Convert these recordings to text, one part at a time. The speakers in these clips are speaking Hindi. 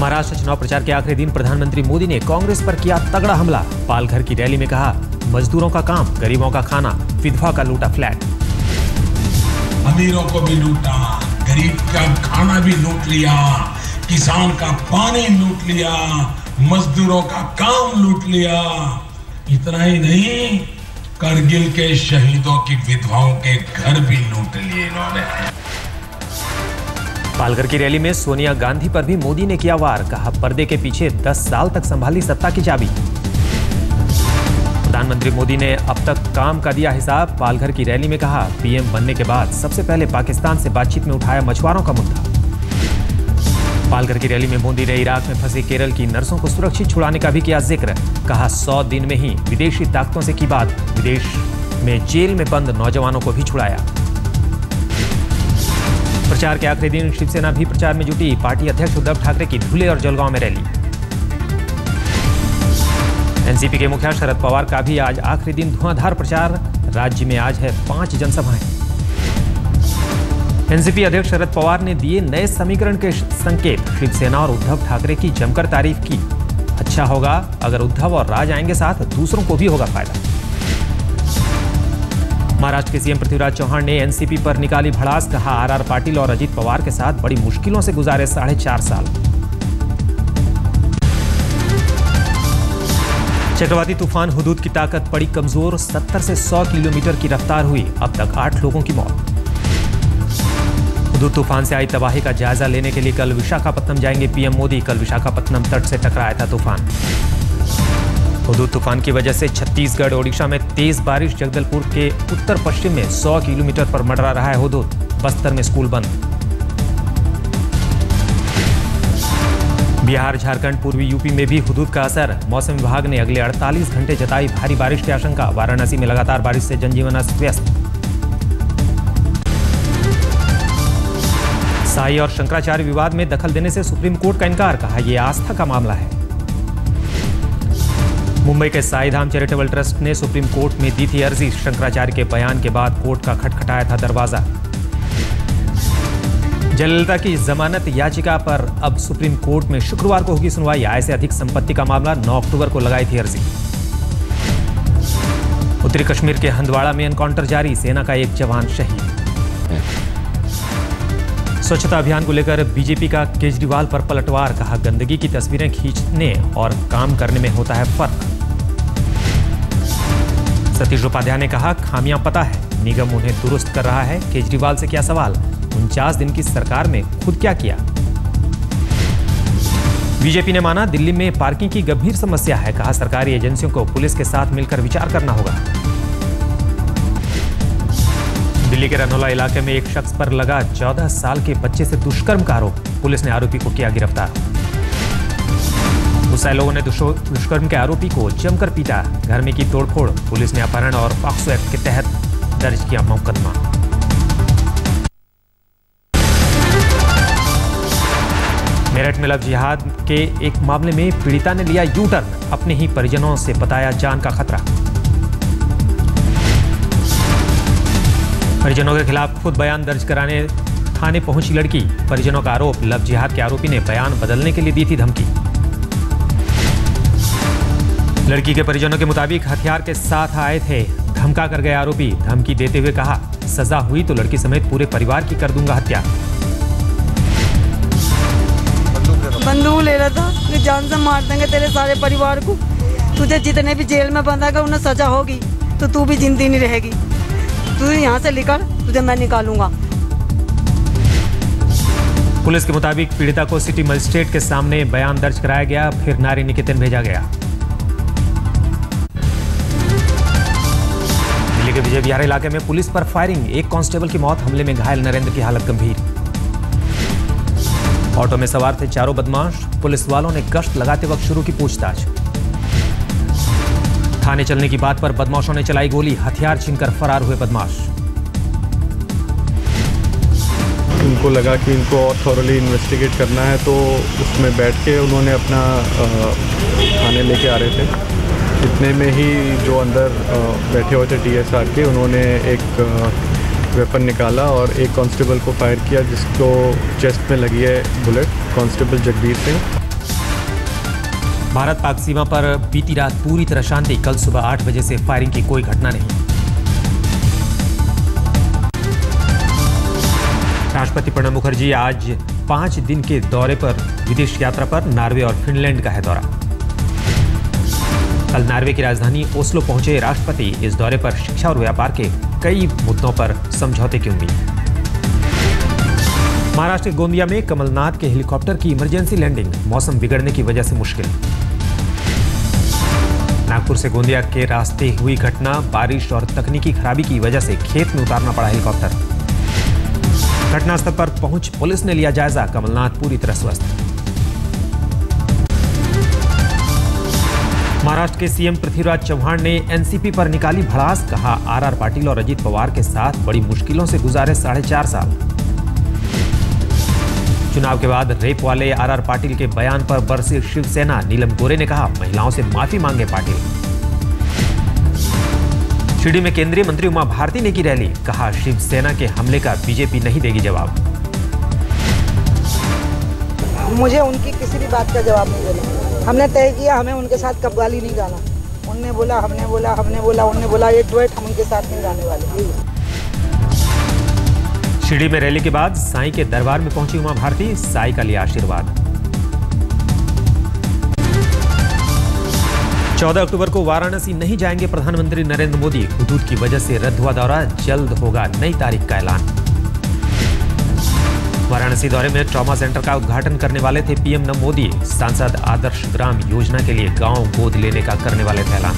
महाराष्ट्र चुनाव प्रचार के आखिरी दिन प्रधानमंत्री मोदी ने कांग्रेस पर किया तगड़ा हमला। पालघर की रैली में कहा, मजदूरों का काम, गरीबों का खाना, विधवा का लूटा फ्लैट। अमीरों को भी लूटा, गरीब का खाना भी लूट लिया, किसान का पानी लूट लिया, मजदूरों का काम लूट लिया। इतना ही नहीं, करगिल के शहीदों की विधवाओं के घर भी लूट लिए इन्होंने। पालघर की रैली में सोनिया गांधी पर भी मोदी ने किया वार। कहा, पर्दे के पीछे 10 साल तक संभाली सत्ता की चाबी। प्रधानमंत्री मोदी ने अब तक काम का दिया हिसाब। पालघर की रैली में कहा, पीएम बनने के बाद सबसे पहले पाकिस्तान से बातचीत में उठाया मछुआरों का मुद्दा। पालघर की रैली में मोदी ने इराक में फंसे केरल की नर्सों को सुरक्षित छुड़ाने का भी किया जिक्र। कहा, 100 दिन में ही विदेशी ताकतों से की बात, विदेश में जेल में बंद नौजवानों को भी छुड़ाया। प्रचार के आखिरी दिन शिवसेना भी प्रचार में जुटी। पार्टी अध्यक्ष उद्धव ठाकरे की धुले और जलगांव में रैली। एनसीपी के मुखिया शरद पवार का भी आज आखिरी दिन धुआंधार प्रचार। राज्य में आज है 5 जनसभाएं। एनसीपी अध्यक्ष शरद पवार ने दिए नए समीकरण के संकेत। शिवसेना और उद्धव ठाकरे की जमकर तारीफ की। अच्छा होगा अगर उद्धव और राज आएंगे साथ, दूसरों को भी होगा फायदा। महाराष्ट्र के सीएम पृथ्वीराज चौहान ने एनसीपी पर निकाली भड़ास। कहा, आरआर पाटिल और अजित पवार के साथ बड़ी मुश्किलों से गुजारे 4.5 साल। चक्रवाती तूफान हुदूद की ताकत पड़ी कमजोर। 70 से 100 किलोमीटर की रफ्तार हुई। अब तक 8 लोगों की मौत। हुदूद तूफान से आई तबाही का जायजा लेने के लिए कल विशाखापत्तनम जाएंगे पीएम मोदी। कल विशाखापत्तनम तट से टकराया था तूफान। हुदूद तूफान की वजह से छत्तीसगढ़ ओडिशा में तेज बारिश। जगदलपुर के उत्तर पश्चिम में 100 किलोमीटर पर मंडरा रहा है हुदूद। बस्तर में स्कूल बंद। बिहार, झारखंड, पूर्वी यूपी में भी हुदूद का असर। मौसम विभाग ने अगले 48 घंटे जताई भारी बारिश की आशंका। वाराणसी में लगातार बारिश से जनजीवन अस्त व्यस्त। साई और शंकराचार्य विवाद में दखल देने से सुप्रीम कोर्ट का इनकार। कहा, यह आस्था का मामला है। मुंबई के साई धाम चैरिटेबल ट्रस्ट ने सुप्रीम कोर्ट में दी थी अर्जी। शंकराचार्य के बयान के बाद कोर्ट का खटखटाया था दरवाजा। जयललिता की जमानत याचिका पर अब सुप्रीम कोर्ट में शुक्रवार को होगी सुनवाई। आय से अधिक संपत्ति का मामला। 9 अक्टूबर को लगाई थी अर्जी। उत्तरी कश्मीर के हंदवाड़ा में एनकाउंटर जारी। सेना का एक जवान शहीद। स्वच्छता अभियान को लेकर बीजेपी का केजरीवाल पर पलटवार। कहा, गंदगी की तस्वीरें खींचने और काम करने में होता है फर्क। सतीश उपाध्याय ने कहा, खामियां पता है, निगम उन्हें दुरुस्त कर रहा है। केजरीवाल से किया सवाल, 49 दिन की सरकार में खुद क्या किया। बीजेपी ने माना, दिल्ली में पार्किंग की गंभीर समस्या है। कहा, सरकारी एजेंसियों को पुलिस के साथ मिलकर विचार करना होगा। दिल्ली के रनौला इलाके में एक शख्स पर लगा 14 साल के बच्चे से दुष्कर्म का आरोप। पुलिस ने आरोपी को किया गिरफ्तार। गुस्साए लोगों ने दुष्कर्म के आरोपी को जमकर पीटा। घर में की तोड़फोड़। पुलिस ने अपहरण और पॉक्सो एक्ट के तहत दर्ज किया मुकदमा। मेरठ में लव जिहाद के एक मामले में पीड़िता ने लिया यू टर्न। अपने ही परिजनों से बताया जान का खतरा। परिजनों के खिलाफ खुद बयान दर्ज कराने थाने पहुंची लड़की। परिजनों का आरोप, लव जिहाद के आरोपी ने बयान बदलने के लिए दी थी धमकी। लड़की के परिजनों के मुताबिक हथियार के साथ आए थे। धमका कर गए आरोपी। धमकी देते हुए कहा, सजा हुई तो लड़की समेत पूरे परिवार की कर दूंगा हत्या। बंदूक ले रहा था कि जान से मार देंगे तेरे सारे परिवार को। तुझे जितने भी जेल में बंधा कर उन्हें सजा होगी तो तू भी जिंदी नहीं रहेगी। तू यहाँ से निकल, तुझे मैं निकालूंगा। पुलिस के मुताबिक पीड़िता को सिटी मजिस्ट्रेट के सामने बयान दर्ज कराया गया। फिर नारी निकेतन भेजा गया। दिल्ली के विजय विहार इलाके में पुलिस पर फायरिंग। एक कांस्टेबल की मौत। हमले में घायल नरेंद्र की हालत गंभीर। ऑटो में सवार थे 4 बदमाश। पुलिस वालों ने गश्त लगाते वक्त शुरू की पूछताछ। थाने चलने की बात पर बदमाशों ने चलाई गोली। हथियार छीनकर फरार हुए बदमाश। उनको लगा कि इनको और थॉरली इन्वेस्टिगेट करना है, तो उसमें बैठ के उन्होंने अपना थाने लेके आ रहे थे। इतने में ही जो अंदर बैठे हुए थे टीएसआर के, उन्होंने एक वेपन निकाला और एक कांस्टेबल को फायर किया, जिसको चेस्ट में लगी है बुलेट। कांस्टेबल जगबीर सिंह। भारत पाक सीमा पर बीती रात पूरी तरह शांति। कल सुबह 8 बजे से फायरिंग की कोई घटना नहीं। राष्ट्रपति प्रणब मुखर्जी आज 5 दिन के दौरे पर विदेश यात्रा पर। नॉर्वे और फिनलैंड का है दौरा। कल नॉर्वे की राजधानी ओस्लो पहुंचे राष्ट्रपति। इस दौरे पर शिक्षा और व्यापार के कई मुद्दों पर समझौते की उम्मीद। महाराष्ट्र के गोंदिया में कमलनाथ के हेलीकॉप्टर की इमरजेंसी लैंडिंग। मौसम बिगड़ने की वजह से मुश्किल। नागपुर से गोंदिया के रास्ते हुई घटना। बारिश और तकनीकी खराबी की वजह से खेत में उतारना पड़ा हेलीकॉप्टर। घटनास्थल पर पहुंच पुलिस ने लिया जायजा। कमलनाथ पूरी तरह स्वस्थ। महाराष्ट्र के सीएम पृथ्वीराज चव्हाण ने एनसीपी पर निकाली भड़ास। कहा आरआर पाटिल और अजित पवार के साथ बड़ी मुश्किलों से गुजारे 4.5 साल। चुनाव के बाद रेप वाले आरआर पाटिल के बयान पर बरसी शिवसेना। नीलम गोरे ने कहा महिलाओं से माफी मांगे पाटिल। शिरडी में केंद्रीय मंत्री उमा भारती ने की रैली। कहा शिवसेना के हमले का बीजेपी नहीं देगी जवाब। मुझे उनकी किसी भी बात का जवाब नहीं देना। हमने तय किया हमें उनके साथ कव्वाली नहीं गाना। उनने बोला हमने बोला हमने बोला उनने बोला, ये डुएट हम उनके साथ नहीं गाने वाले। शिरडी में रैली के बाद साईं के दरबार में पहुंची उमा भारती। साईं का लिया आशीर्वाद। 14 अक्टूबर को वाराणसी नहीं जाएंगे प्रधानमंत्री नरेंद्र मोदी। हुदूद की वजह से रद्द हुआ दौरा। जल्द होगा नई तारीख का ऐलान। वाराणसी दौरे में ट्रॉमा सेंटर का उद्घाटन करने वाले थे पीएम मोदी। सांसद आदर्श ग्राम योजना के लिए गांव गोद लेने का करने वाले थे ऐलान।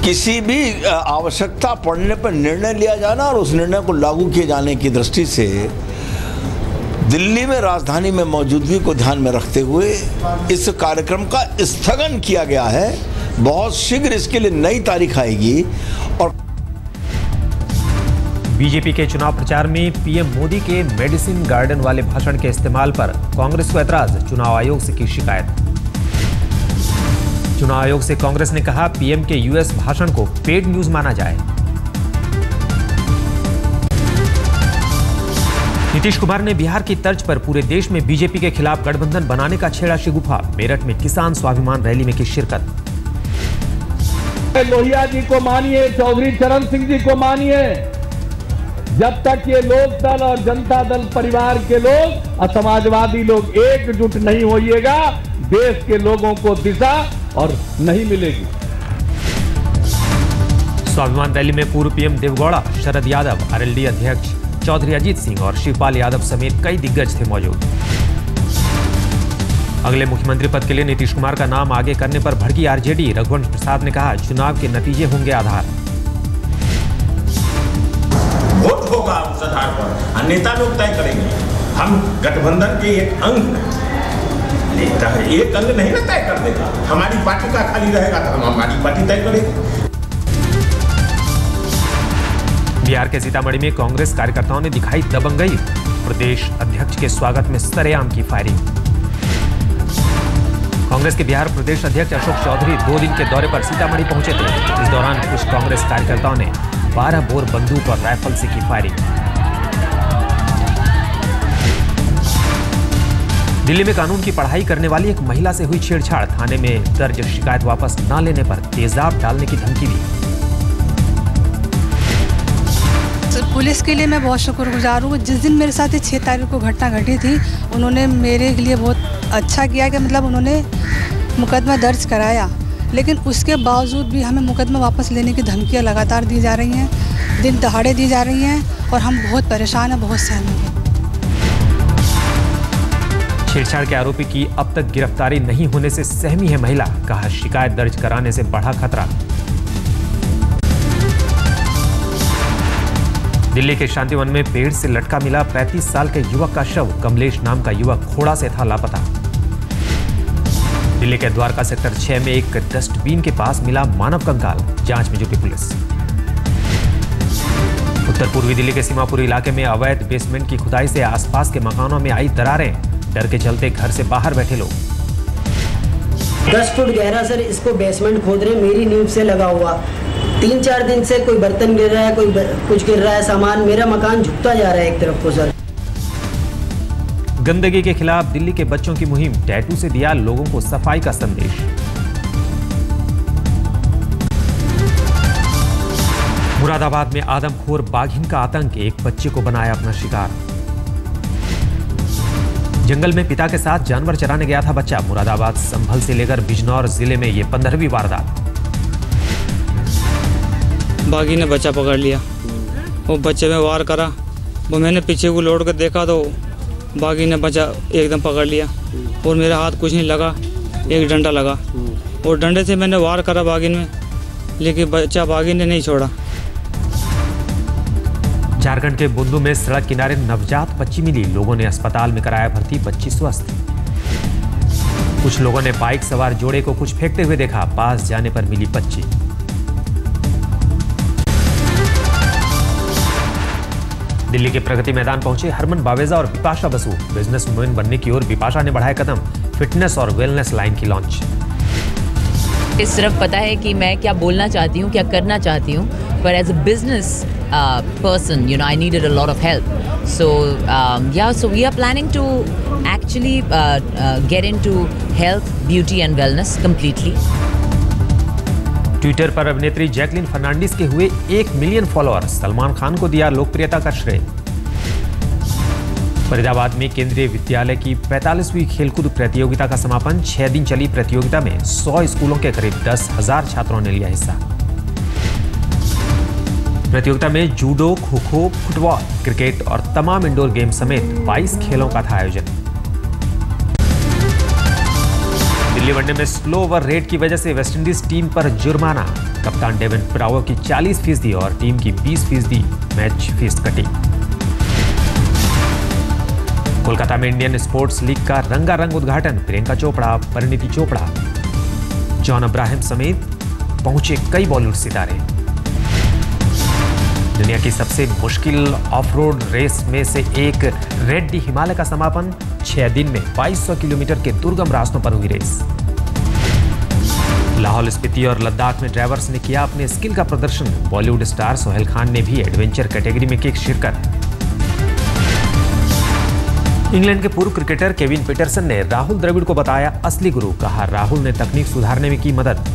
किसी भी आवश्यकता पड़ने पर निर्णय लिया जाना और उस निर्णय को लागू किए जाने की दृष्टि से दिल्ली में राजधानी में मौजूदगी को ध्यान में रखते हुए इस कार्यक्रम का स्थगन किया गया है। बहुत शीघ्र इसके लिए नई तारीख आएगी। और बीजेपी के चुनाव प्रचार में पीएम मोदी के मेडिसिन गार्डन वाले भाषण के इस्तेमाल पर कांग्रेस को ऐतराज। चुनाव आयोग से की शिकायत। चुनाव आयोग से कांग्रेस ने कहा पीएम के यूएस भाषण को पेड न्यूज माना जाए। नीतीश कुमार ने बिहार की तर्ज पर पूरे देश में बीजेपी के खिलाफ गठबंधन बनाने का छेड़ा शिगुफा। मेरठ में किसान स्वाभिमान रैली में की शिरकत। लोहिया जी को मानिए, चौधरी चरण सिंह जी को मानिए। जब तक ये लोक दल और जनता दल परिवार के लोग और समाजवादी लोग एकजुट नहीं होइएगा, देश के लोगों को दिशा और नहीं मिलेगी। स्वाभिमान रैली में पूर्व पीएम देवगौड़ा, शरद यादव, आरएलडी अध्यक्ष चौधरी अजीत सिंह और शिवपाल यादव समेत कई दिग्गज थे मौजूद। अगले मुख्यमंत्री पद के लिए नीतीश कुमार का नाम आगे करने पर भड़की आरजेडी। रघुवंश प्रसाद ने कहा चुनाव के नतीजे होंगे आधार। वोट होगा उस आधार पर, नेता लोग तय करेंगे। हम गठबंधन के एक अंग एक अंग नहीं ना तय कर देगा। हमारी पार्टी का खाली रहेगा तो हम हमारी पार्टी तय करेंगे। बिहार के सीतामढ़ी में कांग्रेस कार्यकर्ताओं ने दिखाई दबंगई। प्रदेश अध्यक्ष के स्वागत में सरेआम की फायरिंग। कांग्रेस के बिहार प्रदेश अध्यक्ष अशोक चौधरी 2 दिन के दौरे पर सीतामढ़ी पहुंचे थे। इस दौरान कुछ कांग्रेस कार्यकर्ताओं ने 12 बोर बंदूक और राइफल से की फायरिंग। दिल्ली में कानून की पढ़ाई करने वाली एक महिला से हुई छेड़छाड़। थाने में दर्ज शिकायत वापस न लेने पर तेजाब डालने की धमकी दी। पुलिस के लिए मैं बहुत शुक्रगुजार हूँ। जिस दिन मेरे साथ 6 तारीख को घटना घटी थी, उन्होंने मेरे लिए बहुत अच्छा किया कि मतलब उन्होंने मुकदमा दर्ज कराया, लेकिन उसके बावजूद भी हमें मुकदमा वापस लेने की धमकियाँ लगातार दी जा रही हैं, दिन दहाड़े दी जा रही हैं और हम बहुत परेशान हैं, बहुत सहम हैं। छेड़छाड़ के आरोपी की अब तक गिरफ्तारी नहीं होने से सहमी है महिला। कहा शिकायत दर्ज कराने से बढ़ा खतरा। दिल्ली के शांतिवन में पेड़ से लटका मिला 35 साल के युवक का शव। कमलेश नाम का युवक खोड़ा से था लापता। दिल्ली के द्वारका सेक्टर 6 में एक डस्टबिन के पास मिला मानव कंकाल। जांच में जुटी पुलिस। उत्तर पूर्वी दिल्ली के सीमापुर इलाके में अवैध बेसमेंट की खुदाई से आसपास के मकानों में आई दरारें। डर के चलते घर से बाहर बैठे लोग। 10 फुट गहरा सर इसको बेसमेंट खोद रहे, मेरी नींव से लगा हुआ। 3-4 दिन से कोई बर्तन गिर रहा है, कोई कुछ गिर रहा है सामान। मेरा मकान झुकता जा रहा है एक तरफ को सर। गंदगी के खिलाफ दिल्ली के बच्चों की मुहिम, टैटू से दिया लोगों को सफाई का संदेश। मुरादाबाद में आदमखोर बाघिन का आतंक, एक बच्चे को बनाया अपना शिकार। जंगल में पिता के साथ जानवर चराने गया था बच्चा। मुरादाबाद संभल से लेकर बिजनौर जिले में ये 15वीं वारदात। बाघी ने बच्चा पकड़ लिया, वो बच्चे में वार करा, वो मैंने पीछे को लौट कर देखा तो बाघी ने बच्चा एकदम पकड़ लिया और मेरा हाथ कुछ नहीं लगा, एक डंडा लगा और डंडे से मैंने वार करा बाघिन में, लेकिन बच्चा बाघिन ने नहीं छोड़ा। झारखंड के बुंदू में सड़क किनारे नवजात बच्ची मिली, लोगों ने अस्पताल में कराया भर्ती, बच्ची स्वस्थ। कुछ लोगों ने बाइक सवार जोड़े को कुछ फेंकते हुए देखा, पास जाने पर मिली बच्ची। दिल्ली के प्रगति मैदान पहुंचे हरमन बावेजा और बिपाशा बसु। बिजनेस वुमेन बनने की ओर बिपाशा ने बढ़ाए कदम, फिटनेस और वेलनेस लाइन की लॉन्च। सिर्फ पता है कि मैं क्या बोलना चाहती हूँ, क्या करना चाहती हूँ, पर as a business person, you know, I needed a lot of help. So so we are planning to actually get into health, beauty and wellness completely. Twitter पर अभिनेत्री जैकलिन फर्नांडिस के हुए 1 मिलियन फॉलोअर्स, सलमान खान को दिया लोकप्रियता का श्रेय। फरीदाबाद में केंद्रीय विद्यालय की 45वीं खेलकूद प्रतियोगिता का समापन। 6 दिन चली प्रतियोगिता में 100 स्कूलों के करीब 10,000 छात्रों ने लिया हिस्सा। प्रतियोगिता में judo, kho kho, football, cricket और तमाम इंडोर गेम समेत 22 खेलों का था आयोजन। दिल्ली वनडे में स्लो ओवर रेट की वजह से वेस्टइंडीज टीम पर जुर्माना। कप्तान डेविन ब्रावो की 40% और टीम की 20% मैच फीस कटी। कोलकाता में इंडियन स्पोर्ट्स लीग का रंगारंग उद्घाटन। प्रियंका चोपड़ा, परिणीति चोपड़ा, जॉन अब्राहम समेत पहुंचे कई बॉलीवुड सितारे। दुनिया की सबसे मुश्किल ऑफ-रोड रेस में से एक रेड डी हिमालय का समापन। 6 दिन में 2200 किलोमीटर के दुर्गम रास्तों पर हुई रेस। लाहौल स्पीति और लद्दाख में ड्राइवर्स ने किया अपने स्किल का प्रदर्शन। बॉलीवुड स्टार सोहेल खान ने भी एडवेंचर कैटेगरी में की शिरकत। इंग्लैंड के पूर्व क्रिकेटर केविन पीटरसन ने राहुल द्रविड़ को बताया असली गुरु, कहा राहुल ने तकनीक सुधारने में की मदद।